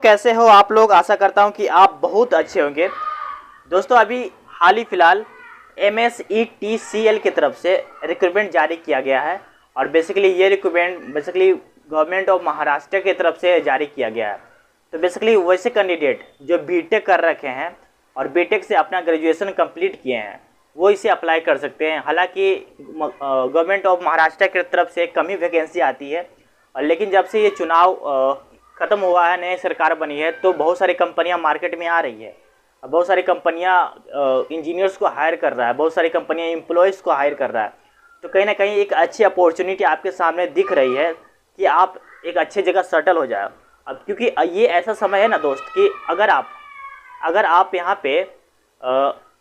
कैसे हो आप लोग। आशा करता हूं कि आप बहुत अच्छे होंगे। दोस्तों अभी हाल ही फिलहाल MSETCL की तरफ से रिक्रूटमेंट जारी किया गया है और बेसिकली ये रिक्रूटमेंट गवर्नमेंट ऑफ महाराष्ट्र की तरफ से जारी किया गया है। तो बेसिकली वैसे कैंडिडेट जो बीटेक कर रखे हैं और बीटेक से अपना ग्रेजुएशन कंप्लीट किए हैं वो इसे अप्लाई कर सकते हैं। हालांकि गवर्नमेंट ऑफ महाराष्ट्र की तरफ से कम ही वैकेंसी आती है और लेकिन जब से ये चुनाव ख़त्म हुआ है, नई सरकार बनी है, तो बहुत सारी कंपनियां मार्केट में आ रही है। बहुत सारी कंपनियां इंजीनियर्स को हायर कर रहा है, बहुत सारी कंपनियां एम्प्लॉयज़ को हायर कर रहा है। तो कहीं ना कहीं एक अच्छी अपॉर्चुनिटी आपके सामने दिख रही है कि आप एक अच्छे जगह सेटल हो जाए। अब क्योंकि ये ऐसा समय है ना दोस्त कि अगर आप यहाँ पे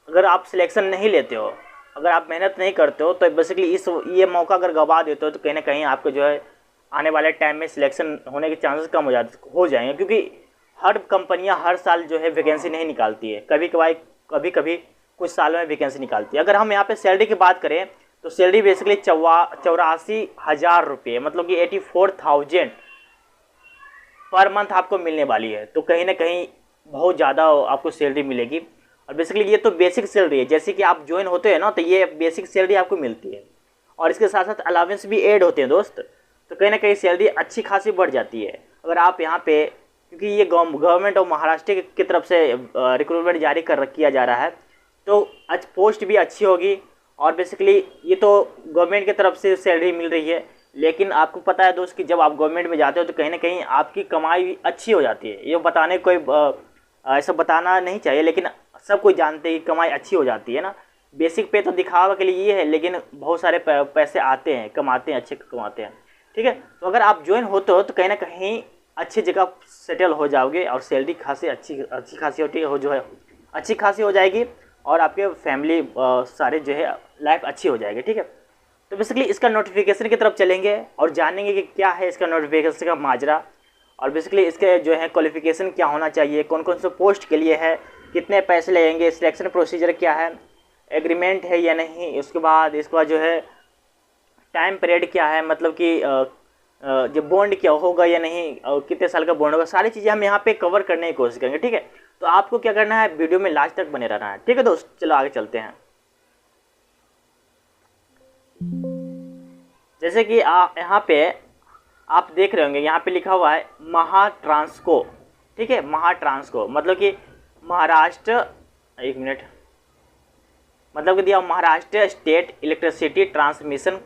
अगर आप सिलेक्शन नहीं लेते हो, अगर आप मेहनत नहीं करते हो, तो बेसिकली ये मौका अगर गवा देते हो तो कहीं ना कहीं आपको जो है आने वाले टाइम में सिलेक्शन होने के चांसेस कम हो जाएंगे। क्योंकि हर कंपनियां हर साल जो है वैकेंसी नहीं निकालती है, कभी कुछ सालों में वैकेंसी निकालती है। अगर हम यहाँ पे सैलरी की बात करें तो सैलरी बेसिकली 84,000 रुपये, मतलब कि 84,000 पर मंथ आपको मिलने वाली है। तो कहीं ना कहीं बहुत ज़्यादा आपको सैलरी मिलेगी और बेसिकली ये तो बेसिक सैलरी है। जैसे कि आप ज्वाइन होते हैं ना, तो ये बेसिक सैलरी आपको मिलती है और इसके साथ साथ अलावेंस भी ऐड होते हैं दोस्त। तो कहीं ना कहीं सैलरी अच्छी खासी बढ़ जाती है अगर आप यहाँ पे, क्योंकि ये गवर्नमेंट ऑफ महाराष्ट्र की तरफ से रिक्रूटमेंट जारी किया जा रहा है, तो पोस्ट भी अच्छी होगी और बेसिकली ये तो गवर्नमेंट की तरफ से सैलरी मिल रही है। लेकिन आपको पता है दोस्त कि जब आप गवर्नमेंट में जाते हो तो कहीं ना कहीं आपकी कमाई भी अच्छी हो जाती है। ये बताने कोई ऐसा बताना नहीं चाहिए, लेकिन सब कोई जानते हैं कि कमाई अच्छी हो जाती है ना। बेसिक पे तो दिखावा के लिए ये है, लेकिन बहुत सारे पैसे आते हैं, कमाते हैं, अच्छे कमाते हैं। ठीक है, तो अगर आप ज्वाइन होते हो तो कहीं ना कहीं अच्छी जगह सेटल हो जाओगे और सैलरी अच्छी खासी हो जाएगी और आपके फैमिली सारे जो है लाइफ अच्छी हो जाएगी। ठीक है, तो बेसिकली इसका नोटिफिकेशन की तरफ चलेंगे और जानेंगे कि क्या है इसका नोटिफिकेशन का माजरा और बेसिकली इसके जो है क्वालिफिकेशन क्या होना चाहिए, कौन कौन से पोस्ट के लिए है, कितने पैसे लगेंगे, सिलेक्शन प्रोसीजर क्या है, एग्रीमेंट है या नहीं, उसके बाद जो है टाइम पीरियड क्या है, मतलब कि जो बॉन्ड क्या होगा या नहीं, कितने साल का बॉन्ड होगा, सारी चीज़ें हम यहाँ पे कवर करने की कोशिश करेंगे। ठीक है, तो आपको क्या करना है, वीडियो में लास्ट तक बने रहना है। ठीक है दोस्त, चलो आगे चलते हैं। जैसे कि यहाँ पे आप देख रहे होंगे, यहाँ पे लिखा हुआ है महाट्रांसको। ठीक है, महाट्रांसको मतलब कि महाराष्ट्र, एक मिनट, मतलब कि दिया Maharashtra state electricity transmission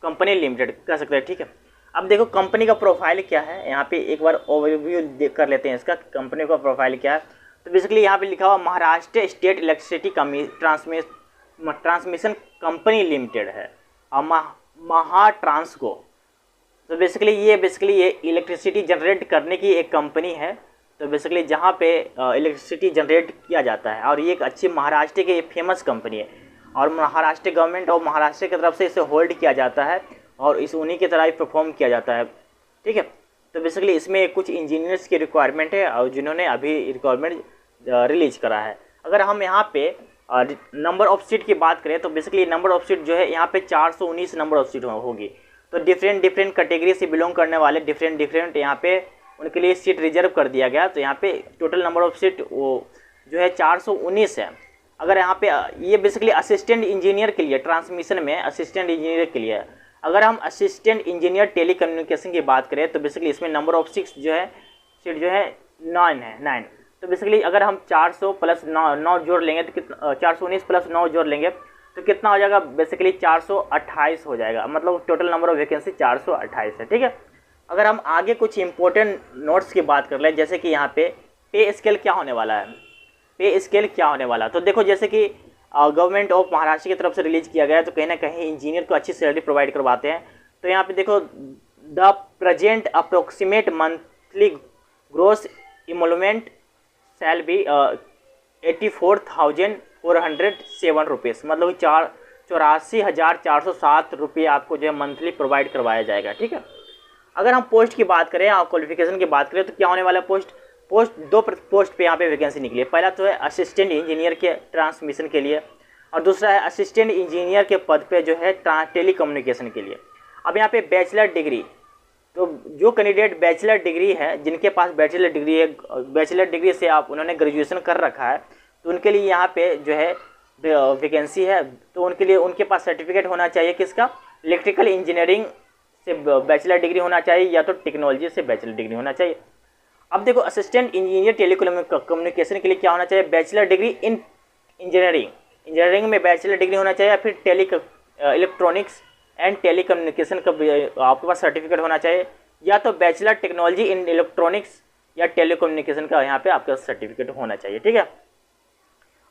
company limited कह सकते हैं। ठीक है, अब देखो कंपनी का प्रोफाइल क्या है, यहाँ पे एक बार ओवरव्यू कर लेते हैं इसका, कंपनी का प्रोफाइल क्या है। तो बेसिकली यहाँ पे लिखा हुआ Maharashtra state electricity transmission company limited है और महाट्रांसको। तो बेसिकली ये इलेक्ट्रिसिटी जनरेट करने की एक कंपनी है। तो बेसिकली जहाँ पे इलेक्ट्रिसिटी जनरेट किया जाता है और ये एक अच्छी महाराष्ट्र की फेमस कंपनी है और महाराष्ट्र गवर्नमेंट और महाराष्ट्र की तरफ से इसे होल्ड किया जाता है और इस उन्हीं की तरह ही परफॉर्म किया जाता है। ठीक है, तो बेसिकली इसमें कुछ इंजीनियर्स की रिक्वायरमेंट है और जिन्होंने अभी रिक्वायरमेंट रिलीज करा है। अगर हम यहाँ पे नंबर ऑफ सीट की बात करें तो बेसिकली नंबर ऑफ सीट जो है यहाँ पे 419 नंबर ऑफ सीट होगी। तो डिफरेंट कैटेगरी से बिलोंग करने वाले डिफरेंट यहाँ पे उनके लिए सीट रिजर्व कर दिया गया। तो यहाँ पे टोटल नंबर ऑफ सीट वो जो है 419 है। अगर यहाँ पे ये बेसिकली असिस्टेंट इंजीनियर के लिए, ट्रांसमिशन में असिस्टेंट इंजीनियर के लिए, अगर हम असिस्टेंट इंजीनियर टेली कम्युनिकेशन की बात करें तो बेसिकली इसमें नंबर ऑफ सीट जो है 9 है। तो बेसिकली अगर हम 400 प्लस 9 जोड़ लेंगे तो कितना, 419 प्लस 9 जोड़ लेंगे तो कितना हो जाएगा, बेसिकली 428 हो जाएगा। मतलब टोटल नंबर ऑफ वैकेंसी 428 है। ठीक है, अगर हम आगे कुछ इंपॉर्टेंट नोट्स की बात कर लें, जैसे कि यहाँ पे स्केल क्या होने वाला है, तो देखो जैसे कि गवर्नमेंट ऑफ महाराष्ट्र की तरफ से रिलीज किया गया है, तो कहीं ना कहीं इंजीनियर को अच्छी सैलरी प्रोवाइड करवाते हैं। तो यहाँ पे देखो the present approximate monthly gross emoluments shall be 84,407 rupees, मतलब 84,407 रुपये आपको जो है मंथली प्रोवाइड करवाया जाएगा। ठीक है, अगर हम पोस्ट की बात करें और क्वालिफिकेशन की बात करें तो क्या होने वाला है, दो पोस्ट पे यहाँ पे वैकेंसी निकली है। पहला तो है असिस्टेंट इंजीनियर के ट्रांसमिशन के लिए और दूसरा है असिस्टेंट इंजीनियर के पद पे जो है टेली कम्युनिकेशन के लिए। अब यहाँ पे बैचलर डिग्री तो जो कैंडिडेट बैचलर डिग्री है, जिनके पास बैचलर डिग्री है, बैचलर डिग्री से आप उन्होंने ग्रेजुएशन कर रखा है, तो उनके लिए यहाँ पे जो है वैकेंसी है। तो उनके लिए उनके पास सर्टिफिकेट होना चाहिए किसका, इलेक्ट्रिकल इंजीनियरिंग से बैचलर डिग्री होना चाहिए या तो टेक्नोलॉजी से बैचलर डिग्री होना चाहिए। अब देखो असिस्टेंट इंजीनियर टेलीकम्युनिकेशन के लिए क्या होना चाहिए, बैचलर डिग्री इन इंजीनियरिंग में बैचलर डिग्री होना चाहिए, या फिर इलेक्ट्रॉनिक्स एंड टेलीकम्युनिकेशन का आपके पास सर्टिफिकेट होना चाहिए, या तो बैचलर टेक्नोलॉजी इन इलेक्ट्रॉनिक्स या टेलीकम्युनिकेशन का यहाँ पे आपका सर्टिफिकेट होना चाहिए। ठीक है,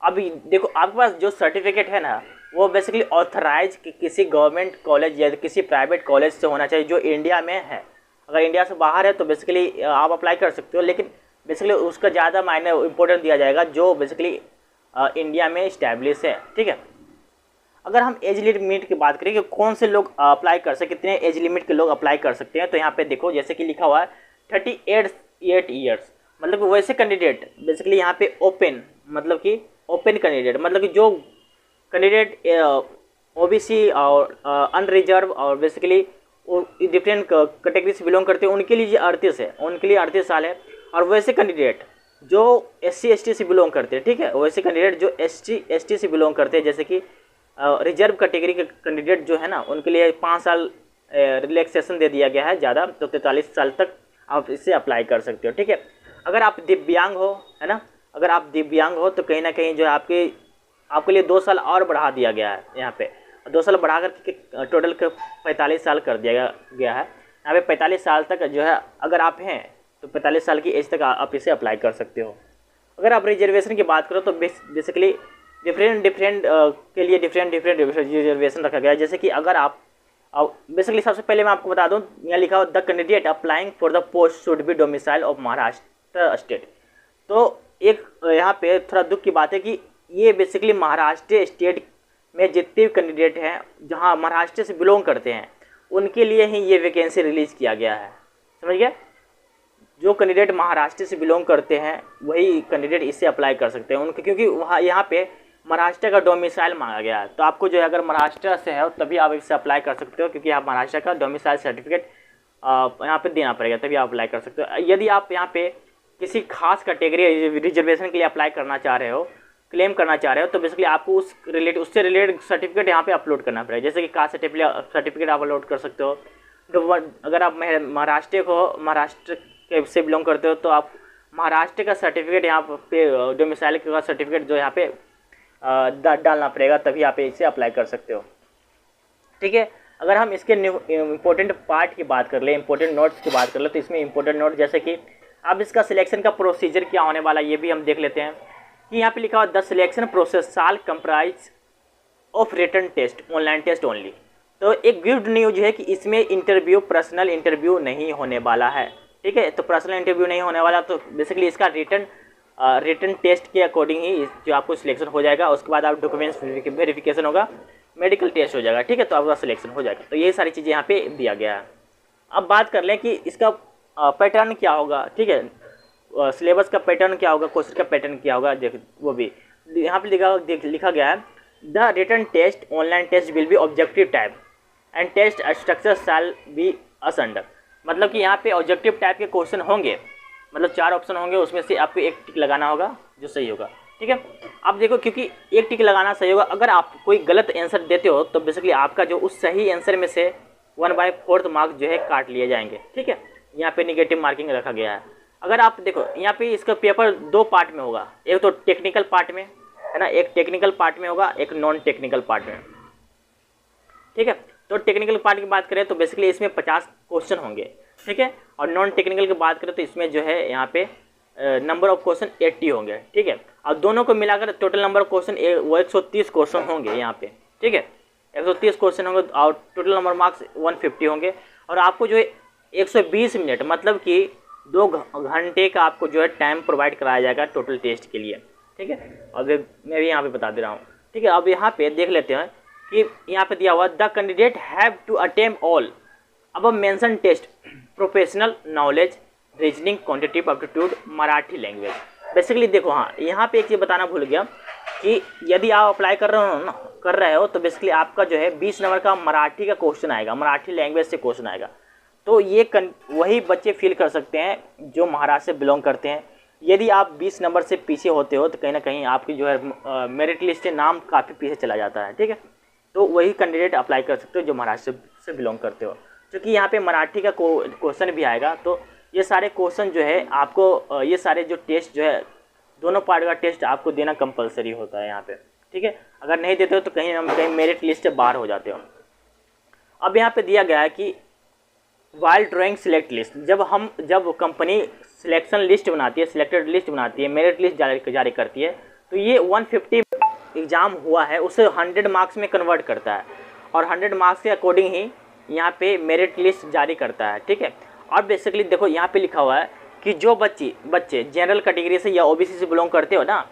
अभी देखो आपके पास जो सर्टिफिकेट है ना, वो बेसिकली ऑथराइज किसी गवर्नमेंट कॉलेज या किसी प्राइवेट कॉलेज से होना चाहिए जो इंडिया में है। अगर इंडिया से बाहर है तो बेसिकली आप अप्लाई कर सकते हो, लेकिन बेसिकली उसका ज़्यादा मायने इंपॉर्टेंट दिया जाएगा जो बेसिकली इंडिया में इस्टेब्लिश है। ठीक है, अगर हम एज लिमिट की बात करें कि कौन से लोग अप्लाई कर सकते, कितने एज लिमिट के लोग अप्लाई कर सकते हैं, तो यहाँ पे देखो जैसे कि लिखा हुआ है 38 ईयर्स, मतलब वैसे कैंडिडेट बेसिकली यहाँ पे ओपन, मतलब कि ओपन कैंडिडेट, मतलब कि जो कैंडिडेट ओबीसी और अनरिजर्व और बेसिकली डिफरेंट कैटेगरी से बिलोंग करते हैं, उनके लिए 38 है, उनके लिए 38 साल है। और वैसे कैंडिडेट जो SC ST से बिलोंग करते हैं, ठीक है, वैसे कैंडिडेट जो SC ST से बिलोंग करते हैं, जैसे कि रिजर्व कैटेगरी के कैंडिडेट जो है ना, उनके लिए 5 साल रिलैक्सेशन दे दिया गया है ज़्यादा, तो 43 साल तक आप इसे अप्लाई कर सकते हो। ठीक है, अगर आप दिव्यांग हो, है ना, अगर आप दिव्यांग हो तो कहीं ना कहीं जो है आपके लिए 2 साल और बढ़ा दिया गया है, यहाँ पे 2 साल बढ़ा कर टोटल 45 साल कर दिया गया है। यहाँ पे 45 साल तक जो है अगर आप हैं तो 45 साल की एज तक आप इसे अप्लाई कर सकते हो। अगर आप रिजर्वेशन की बात करो तो बेसिकली डिफरेंट के लिए डिफरेंट रिजर्वेशन रखा गया है। जैसे कि अगर आप बेसिकली सबसे पहले मैं आपको बता दूं, यहाँ लिखा हो the candidate applying for the post should be domicile of Maharashtra state. तो एक यहाँ पे थोड़ा दुख की बात है कि ये बेसिकली महाराष्ट्र स्टेट में जितने भी कैंडिडेट हैं जहाँ महाराष्ट्र से बिलोंग करते हैं उनके लिए ही ये वैकेंसी रिलीज़ किया गया है, समझ गए। जो कैंडिडेट महाराष्ट्र से बिलोंग करते हैं वही कैंडिडेट इससे अप्लाई कर सकते हैं उनके, क्योंकि वहाँ यहाँ पे महाराष्ट्र का डोमिसाइल मांगा गया है। तो आपको जो है अगर महाराष्ट्र से है तभी आप इससे अप्लाई कर सकते हो, क्योंकि आप महाराष्ट्र का डोमिसाइल सर्टिफिकेट यहाँ पे देना पड़ेगा, तभी आप अप्लाई कर सकते हो। यदि आप यहाँ पे किसी खास कैटेगरी रिजर्वेशन के लिए अप्लाई करना चाह रहे हो, क्लेम करना चाह रहे हो, तो बेसिकली आपको उससे रिलेटेड सर्टिफिकेट यहाँ पे अपलोड करना पड़ेगा। जैसे कि कास्ट सर्टिफिकेट आप अपलोड कर सकते हो। तो अगर आप महाराष्ट्र से बिलोंग करते हो तो आप महाराष्ट्र का सर्टिफिकेट यहाँ पे डोमिसाइल का सर्टिफिकेट जो यहाँ पे डालना पड़ेगा, तभी आप इसे अप्लाई कर सकते हो। ठीक है, अगर हम इसके इम्पोर्टेंट पार्ट की बात कर ले, इम्पोर्टेंट नोट्स की बात कर ले, तो इसमें इम्पोर्टेंट नोट जैसे कि अब इसका सिलेक्शन का प्रोसीजर क्या होने वाला है ये भी हम देख लेते हैं। कि यहाँ पे लिखा हुआ the selection process shall comprise of written test, online test only. तो एक गुड न्यूज है कि इसमें इंटरव्यू, पर्सनल इंटरव्यू नहीं होने वाला है। ठीक है, तो पर्सनल इंटरव्यू नहीं होने वाला, तो बेसिकली इसका रिटन टेस्ट के अकॉर्डिंग ही जो आपको सिलेक्शन हो जाएगा। उसके बाद आप डॉक्यूमेंट्स वेरिफिकेशन होगा, मेडिकल टेस्ट हो जाएगा, ठीक है, तो आपका सिलेक्शन हो जाएगा। तो ये सारी चीज़ें यहाँ पे दिया गया है। अब बात कर लें कि इसका पैटर्न क्या होगा, ठीक है, सिलेबस का पैटर्न क्या होगा, क्वेश्चन का पैटर्न क्या होगा, वो भी यहाँ पे लिखा गया है। The written test online test will be objective type and test structure shall be as under. मतलब कि यहाँ पे ऑब्जेक्टिव टाइप के क्वेश्चन होंगे, मतलब 4 ऑप्शन होंगे, उसमें से आपको एक टिक लगाना होगा जो सही होगा। ठीक है, अब देखो क्योंकि एक टिक लगाना सही होगा, अगर आप कोई गलत आंसर देते हो तो बेसिकली आपका जो उस सही आंसर में से 1/4 मार्क्स जो है काट लिए जाएंगे। ठीक है, यहाँ पे निगेटिव मार्किंग रखा गया है। अगर आप देखो यहाँ पे इसका पेपर 2 पार्ट में होगा, एक तो टेक्निकल पार्ट में है ना, एक टेक्निकल पार्ट में होगा, एक नॉन टेक्निकल पार्ट में। ठीक है, तो टेक्निकल पार्ट की बात करें तो बेसिकली इसमें 50 क्वेश्चन होंगे। ठीक है, और नॉन टेक्निकल की बात करें तो इसमें जो है यहाँ पे नंबर ऑफ क्वेश्चन 80 होंगे। ठीक है, और दोनों को मिलाकर टोटल नंबर ऑफ क्वेश्चन वो 130 क्वेश्चन होंगे यहाँ पे। ठीक है, 130 क्वेश्चन होंगे और टोटल नंबर मार्क्स 150 होंगे। और आपको जो है 120 मिनट मतलब कि 2 घंटे का आपको जो है टाइम प्रोवाइड कराया जाएगा टोटल टेस्ट के लिए। ठीक है, और मैं भी यहाँ पे बता दे रहा हूँ। ठीक है, अब यहाँ पे देख लेते हैं कि यहाँ पे दिया हुआ the candidate have to attempt all above mention test professional knowledge, reasoning, quantitative aptitude, Marathi language. Basically देखो, हाँ यहाँ पे एक चीज़ बताना भूल गया कि यदि आप अप्लाई कर रहे हो तो बेसिकली आपका जो है 20 नंबर का मराठी का क्वेश्चन आएगा, मराठी लैंग्वेज से क्वेश्चन आएगा। तो ये वही बच्चे फिल कर सकते हैं जो महाराष्ट्र से बिलोंग करते हैं। यदि आप 20 नंबर से पीछे होते हो तो कहीं ना कहीं आपकी जो है मेरिट लिस्ट से नाम काफ़ी पीछे चला जाता है, ठीक है। तो वही कैंडिडेट अप्लाई कर सकते हो जो महाराष्ट्र से बिलोंग करते हो। क्योंकि यहाँ पे मराठी का क्वेश्चन भी आएगा, तो ये सारे क्वेश्चन जो है आपको ये सारे जो टेस्ट जो है दोनों पार्ट का टेस्ट आपको देना कंपलसरी होता है यहाँ पे, ठीक है। अगर नहीं देते हो तो कहीं ना कहीं मेरिट लिस्ट से बाहर हो जाते हो। अब यहाँ पे दिया गया है कि वाइल ड्राइंग सिलेक्ट लिस्ट, जब कंपनी सिलेक्शन लिस्ट बनाती है, सिलेक्टेड लिस्ट बनाती है, मेरिट लिस्ट जारी करती है, तो ये 150 एग्ज़ाम हुआ है उसे 100 मार्क्स में कन्वर्ट करता है और 100 मार्क्स के अकॉर्डिंग ही यहाँ पे मेरिट लिस्ट जारी करता है, ठीक है। और बेसिकली देखो यहाँ पे लिखा हुआ है कि जो बच्चे जनरल कैटेगरी से या ओबीसी से बिलोंग करते हो ना,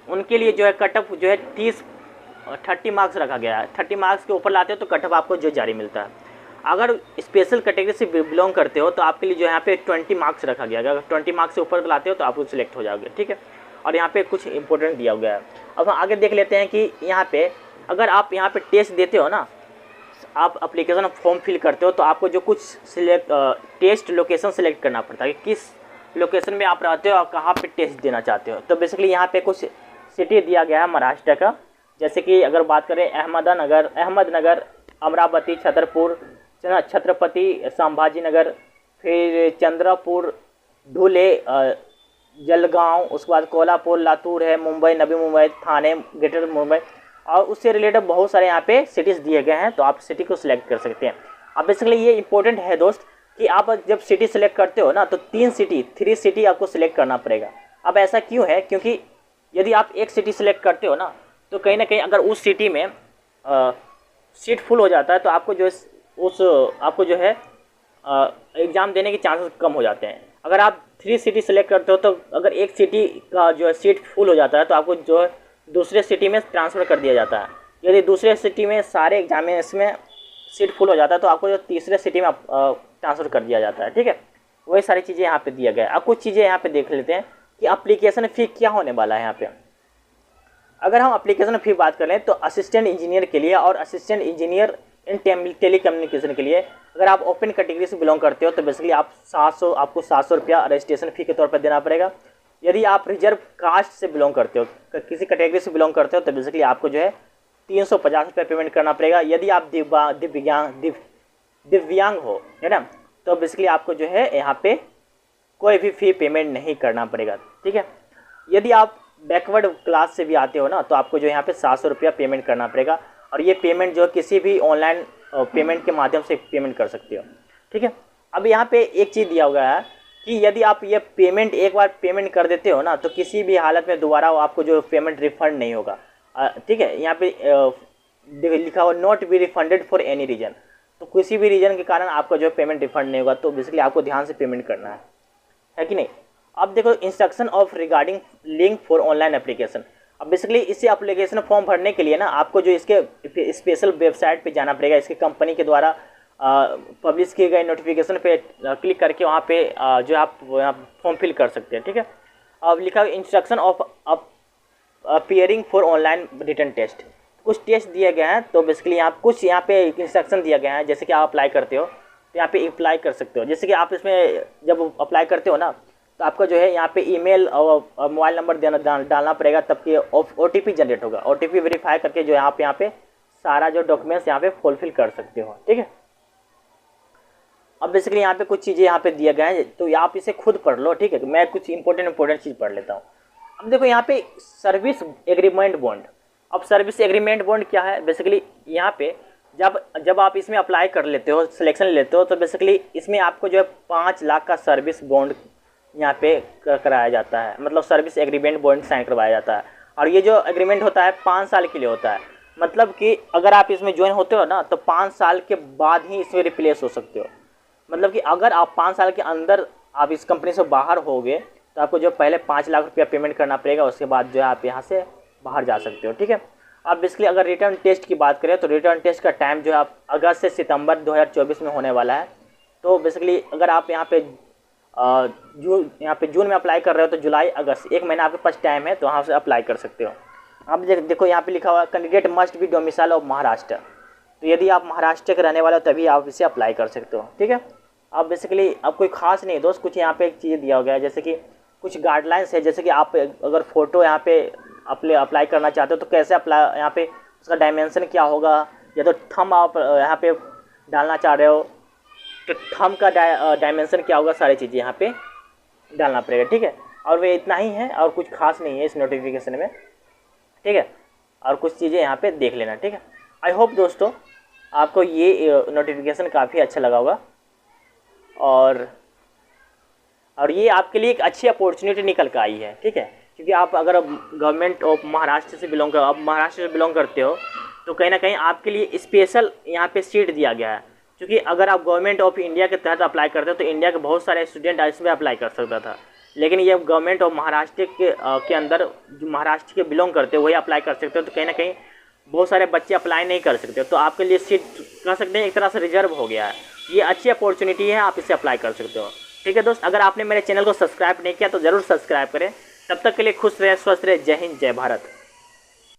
उनके लिए जो है कट ऑफ जो है 30 मार्क्स रखा गया है। 30 मार्क्स के ऊपर लाते हो तो कट ऑफ आपको जो जारी मिलता है। अगर स्पेशल कैटेगरी से बिलोंग करते हो तो आपके लिए जो यहाँ पे 20 मार्क्स रखा गया है। अगर 20 मार्क्स से ऊपर लाते हो तो आप सिलेक्ट हो जाओगे, ठीक है। और यहाँ पे कुछ इंपॉर्टेंट दिया गया है। अब हम आगे देख लेते हैं कि यहाँ पे अगर आप यहाँ पे टेस्ट देते हो ना, आप एप्लीकेशन फॉर्म फिल करते हो तो आपको जो कुछ टेस्ट लोकेशन सेलेक्ट करना पड़ता है कि किस लोकेशन में आप रहते हो और कहाँ पे टेस्ट देना चाहते हो। तो बेसिकली यहाँ पे कुछ सिटी दिया गया है महाराष्ट्र का, जैसे कि अगर बात करें अहमदनगर, अमरावती, छत्रपति संभाजी नगर, फिर चंद्रपुर, धुले, जलगांव, उसके बाद कोल्हापुर, लातूर है, मुंबई, नवी मुंबई, थाने, ग्रेटर मुंबई और उससे रिलेटेड बहुत सारे यहाँ पे सिटीज़ दिए गए हैं। तो आप सिटी को सिलेक्ट कर सकते हैं। अब बेसिकली ये इंपॉर्टेंट है दोस्त कि आप जब सिटी सिलेक्ट करते हो ना तो 3 सिटी आपको सिलेक्ट करना पड़ेगा। अब ऐसा क्यों है, क्योंकि यदि आप एक सिटी सिलेक्ट करते हो ना तो कहीं ना कहीं अगर उस सिटी में सीट फुल हो जाता है तो आपको जो है एग्ज़ाम देने के चांसेस कम हो जाते हैं। अगर आप 3 सिटी सेलेक्ट करते हो तो अगर एक सिटी का जो है सीट फुल हो जाता है तो आपको जो है दूसरे सिटी में ट्रांसफ़र कर दिया जाता है। यदि दूसरे सिटी में सारे एग्जामिनेशन में सीट फुल हो जाता है तो आपको जो तीसरे सिटी में ट्रांसफ़र कर दिया जाता है, ठीक है। वही सारी चीज़ें यहाँ पे दिया गया है। अब कुछ चीज़ें यहाँ पे देख लेते हैं कि एप्लीकेशन फ़ी क्या होने वाला है यहाँ पे। अगर हम एप्लीकेशन फ़ी बात करें तो असिस्टेंट इंजीनियर के लिए और असिस्टेंट इंजीनियर इन टेलीकम्युनिकेशन के लिए अगर आप ओपन कैटेगरी से बिलोंग करते हो तो बेसिकली आपको 700 रुपया रजिस्ट्रेशन फ़ी के तौर पर देना पड़ेगा। यदि आप रिजर्व कास्ट से बिलोंग करते हो, किसी कैटेगरी से बिलोंग करते हो तो बेसिकली आपको जो है 350 रुपये पेमेंट करना पड़ेगा। यदि आप दिव्यांग हो, है ना, तो बेसिकली आपको जो है यहाँ पे कोई भी फ़ी पेमेंट नहीं करना पड़ेगा, ठीक है। यदि आप बैकवर्ड क्लास से भी आते हो ना तो आपको जो यहाँ पे 700 रुपया पेमेंट करना पड़ेगा और ये पेमेंट जो किसी भी ऑनलाइन पेमेंट के माध्यम से पेमेंट कर सकते हो, ठीक है। अब यहाँ पे एक चीज़ दिया हुआ है कि यदि आप ये पेमेंट एक बार पेमेंट कर देते हो ना तो किसी भी हालत में दोबारा आपको जो पेमेंट रिफंड नहीं होगा, ठीक है। यहाँ पे लिखा हुआ not be refunded for any reason, तो किसी भी रीजन के कारण आपका जो पेमेंट रिफंड नहीं होगा। तो बेसिकली आपको ध्यान से पेमेंट करना है कि नहीं। अब देखो instruction of regarding link for online application. अब बेसिकली इसी एप्लीकेशन फॉर्म भरने के लिए ना आपको जो इसके स्पेशल वेबसाइट पे जाना पड़ेगा। इसके कंपनी के द्वारा पब्लिश किए गए नोटिफिकेशन पे क्लिक करके वहाँ पे जो आप फॉर्म फिल कर सकते हैं, ठीक है। अब लिखा instruction of appearing for online written test, कुछ टेस्ट दिए गए हैं। तो बेसिकली यहाँ पे इंस्ट्रक्शन दिया गया है, जैसे कि आप अप्लाई करते हो तो यहाँ पे अप्लाई कर सकते हो। जैसे कि आप इसमें जब अप्लाई करते हो ना तो आपका जो है यहाँ पे ईमेल और मोबाइल नंबर डालना पड़ेगा, तब कि OTP जनरेट होगा। OTP वेरीफाई करके जो यहाँ पे सारा जो डॉक्यूमेंट्स यहाँ पे फुलफिल कर सकते हो, ठीक है। अब बेसिकली यहाँ पे कुछ चीज़ें यहाँ पे दिए गए हैं तो आप इसे खुद पढ़ लो, ठीक है। मैं कुछ इंपॉर्टेंट चीज़ पढ़ लेता हूँ। अब देखो यहाँ पे सर्विस एग्रीमेंट बॉन्ड। अब सर्विस एग्रीमेंट बॉन्ड क्या है, बेसिकली यहाँ पे जब आप इसमें अप्लाई कर लेते हो, सिलेक्शन लेते हो, तो बेसिकली इसमें आपको जो है 5 लाख का सर्विस बॉन्ड यहाँ पे कराया जाता है, मतलब सर्विस एग्रीमेंट बॉन्ड साइन करवाया जाता है। और ये जो एग्रीमेंट होता है 5 साल के लिए होता है, मतलब कि अगर आप इसमें ज्वाइन होते हो ना तो 5 साल के बाद ही इसमें रिप्लेस हो सकते हो। मतलब कि अगर आप 5 साल के अंदर आप इस कंपनी से बाहर होगे तो आपको जो पहले 5 लाख रुपया पेमेंट करना पड़ेगा, उसके बाद जो है आप यहाँ से बाहर जा सकते हो, ठीक है। अब बेसिकली अगर रिटर्न टेस्ट की बात करें तो रिटर्न टेस्ट का टाइम जो है आप अगस्त से सितंबर 2024 में होने वाला है। तो बेसिकली अगर आप यहाँ पे जून में अप्लाई कर रहे हो तो जुलाई अगस्त 1 महीना आपके पास टाइम है, तो वहाँ से अप्लाई कर सकते हो। अब देखो यहाँ पे लिखा हुआ candidate must be domicile of Maharashtra, तो यदि आप महाराष्ट्र के रहने वाले हो तभी आप इसे अप्लाई कर सकते हो, ठीक है। अब बेसिकली अब कोई खास नहीं है दोस्त, कुछ यहाँ पे एक चीज़ दिया गया है, जैसे कि कुछ गाइडलाइंस है, जैसे कि आप अगर फ़ोटो यहाँ पे अप्लाई करना चाहते हो तो कैसे अप्लाई, यहाँ पे उसका डायमेंशन क्या होगा, या तो थंब आप यहाँ पे डालना चाह रहे हो तो थंब का डायमेंशन क्या होगा, सारी चीज़ें यहाँ पे डालना पड़ेगा, ठीक है। और वे इतना ही है और कुछ खास नहीं है इस नोटिफिकेशन में, ठीक है। और कुछ चीज़ें यहाँ पे देख लेना, ठीक है। आई होप दोस्तों आपको ये नोटिफिकेशन काफ़ी अच्छा लगा होगा, और ये आपके लिए एक अच्छी अपॉर्चुनिटी निकल कर आई है, ठीक है। क्योंकि आप अगर गवर्नमेंट ऑफ महाराष्ट्र से बिलोंग कर, आप महाराष्ट्र से बिलोंग करते हो तो कहीं ना कहीं आपके लिए स्पेशल यहाँ पे सीट दिया गया है। क्योंकि अगर आप गवर्नमेंट ऑफ इंडिया के तहत अप्लाई करते हो तो इंडिया के बहुत सारे स्टूडेंट इसमें अप्लाई कर सकता था, लेकिन ये गवर्नमेंट ऑफ महाराष्ट्र के अंदर जो महाराष्ट्र के बिलोंग करते हो वही अप्लाई कर सकते हो, तो कहीं ना कहीं बहुत सारे बच्चे अप्लाई नहीं कर सकते, तो आपके लिए सीट कह सकते हैं एक तरह से रिजर्व हो गया है। ये अच्छी अपॉर्चुनिटी है, आप इसे अप्लाई कर सकते हो, ठीक है दोस्त। अगर आपने मेरे चैनल को सब्सक्राइब नहीं किया तो ज़रूर सब्सक्राइब करें। तब तक के लिए खुश रहे, स्वस्थ रहे। जय हिंद, जय भारत।